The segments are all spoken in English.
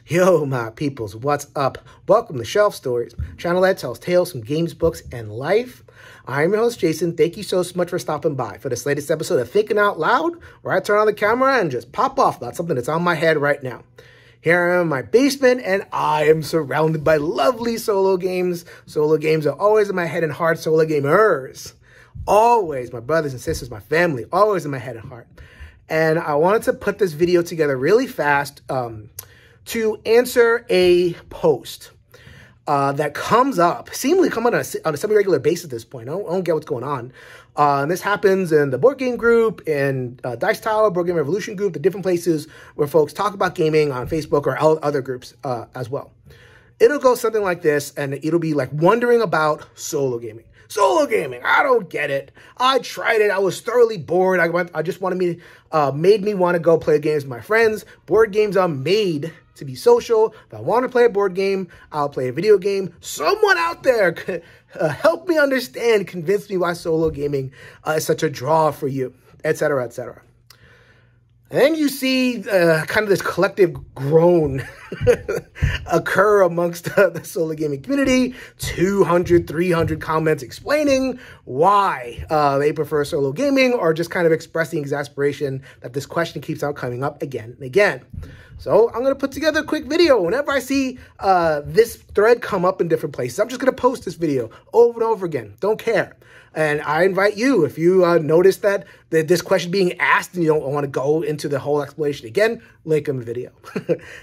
Yo, my peoples, what's up? Welcome to Shelf Stories, channel that tells tales from games, books, and life. I'm your host, Jason. Thank you so much for stopping by for this latest episode of Thinking Out Loud, where I turn on the camera and just pop off about something that's on my head right now. Here I am in my basement, and I am surrounded by lovely solo games. Solo games are always in my head and heart. Solo gamers, always, my brothers and sisters, my family, always in my head and heart. And I wanted to put this video together really fast to answer a post that comes up, seemingly come on a semi-regular basis at this point. I don't get what's going on. And this happens in the board game group, in Dice Tower, Board Game Revolution group, the different places where folks talk about gaming on Facebook or other groups as well. It'll go something like this, and it'll be like wondering about solo gaming. Solo gaming, I don't get it. I tried it. I was thoroughly bored. I just made me want to go play games with my friends. Board games are made to be social. If I want to play a board game, I'll play a video game. Someone out there help me understand, convince me why solo gaming is such a draw for you, etc., etc. And then you see kind of this collective groan occur amongst the solo gaming community. 200, 300 comments explaining why they prefer solo gaming, or just kind of expressing exasperation that this question keeps on coming up again and again. So I'm going to put together a quick video. Whenever I see this thread come up in different places, I'm just going to post this video over and over again. Don't care. And I invite you, if you notice that this question being asked and you don't want to go into the whole explanation again, link in the video.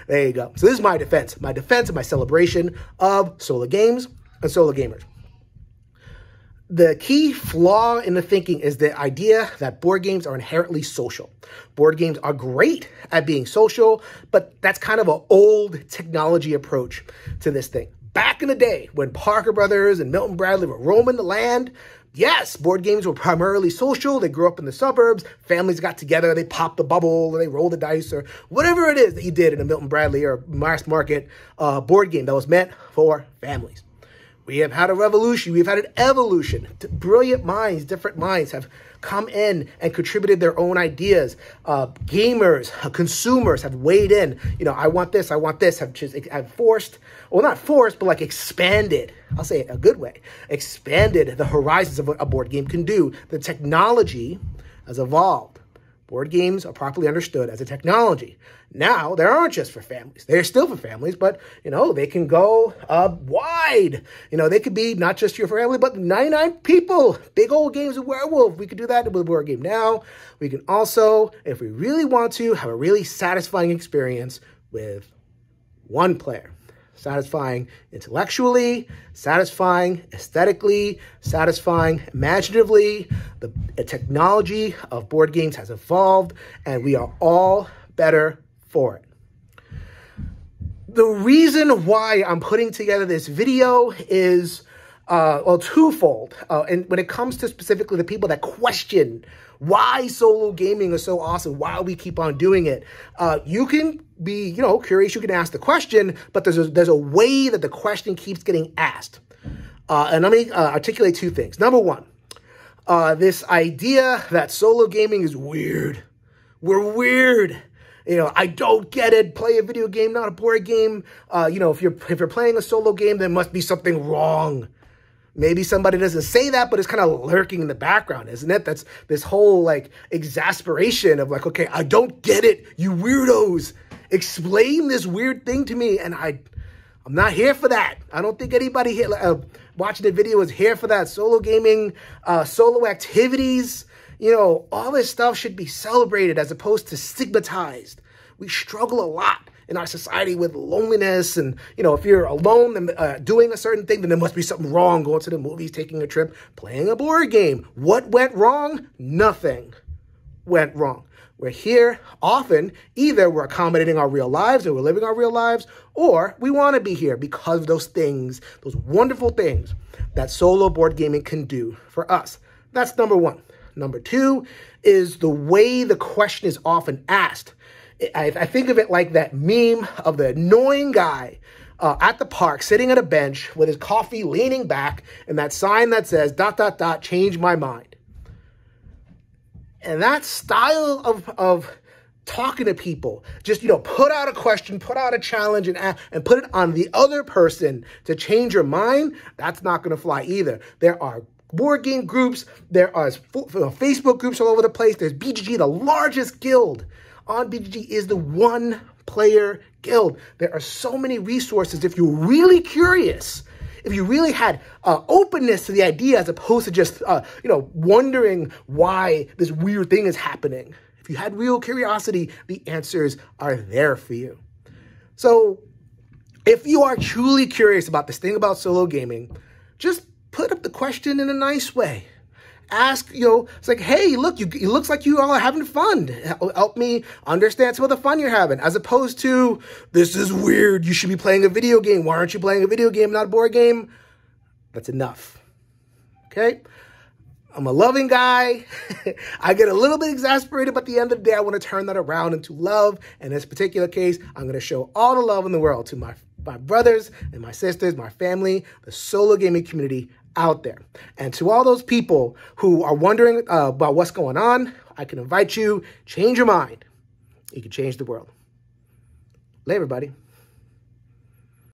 There you go. So this is my defense and my celebration of solo games and solo gamers. The key flaw in the thinking is the idea that board games are inherently social. Board games are great at being social, but that's kind of an old technology approach to this thing. Back in the day, when Parker Brothers and Milton Bradley were roaming the land, yes, board games were primarily social. They grew up in the suburbs. Families got together. They popped the bubble, or they rolled the dice, or whatever it is that you did in a Milton Bradley or mass market board game that was meant for families. We have had a revolution. We've had an evolution. Brilliant minds, different minds have come in and contributed their own ideas. Gamers, consumers have weighed in. You know, I want this, have forced, well, not forced, but like expanded. I'll say it a good way. Expanded the horizons of what a board game can do. The technology has evolved. Board games are properly understood as a technology. Now, they aren't just for families. They're still for families, but, you know, they can go wide. You know, they could be not just your family, but 99 people. Big old games of Werewolf. We could do that with a board game now. We can also, if we really want to, have a really satisfying experience with one player. Satisfying intellectually, satisfying aesthetically, satisfying imaginatively. The technology of board games has evolved, and we are all better for it. The reason why I'm putting together this video is well, twofold. And when it comes to specifically the people that question why solo gaming is so awesome, why we keep on doing it, you can be, you know, curious. You can ask the question, but there's a way that the question keeps getting asked. And let me articulate two things. Number one, this idea that solo gaming is weird. We're weird. You know, I don't get it. Play a video game, not a board game. You know, if you're playing a solo game, there must be something wrong. Maybe somebody doesn't say that, but it's kind of lurking in the background, isn't it? That's this whole, like, exasperation of, like, okay, I don't get it, you weirdos. Explain this weird thing to me, and I'm not here for that. I don't think anybody here watching the video is here for that. Solo gaming, solo activities, you know, all this stuff should be celebrated as opposed to stigmatized. We struggle a lot in our society with loneliness, and, you know, if you're alone and doing a certain thing, then there must be something wrong. Going to the movies, taking a trip, playing a board game. What went wrong? Nothing went wrong. We're here often, either we're accommodating our real lives and we're living our real lives, or we want to be here because of those things, those wonderful things that solo board gaming can do for us. That's number one. Number two is the way the question is often asked. I think of it like that meme of the annoying guy at the park sitting at a bench with his coffee leaning back and that sign that says ... change my mind. And that style of talking to people. Just, put out a question, put out a challenge, and put it on the other person to change your mind. That's not going to fly either. There are board game groups. There are Facebook groups all over the place. There's BGG, the largest guild on BGG is the one-player guild. There are so many resources. If you're really curious, if you really had openness to the idea as opposed to just, wondering why this weird thing is happening, if you had real curiosity, the answers are there for you. So if you are truly curious about this thing about solo gaming, just put up the question in a nice way. Ask, it's like, hey, look, it looks like you all are having fun. Help me understand some of the fun you're having, as opposed to, this is weird, you should be playing a video game. Why aren't you playing a video game, not a board game? That's enough, okay? I'm a loving guy. I get a little bit exasperated, but at the end of the day, I want to turn that around into love. In this particular case, I'm going to show all the love in the world to my brothers and my sisters, my family, the solo gaming community out there. And to all those people who are wondering about what's going on, I can invite you, change your mind. You can change the world. Later, everybody.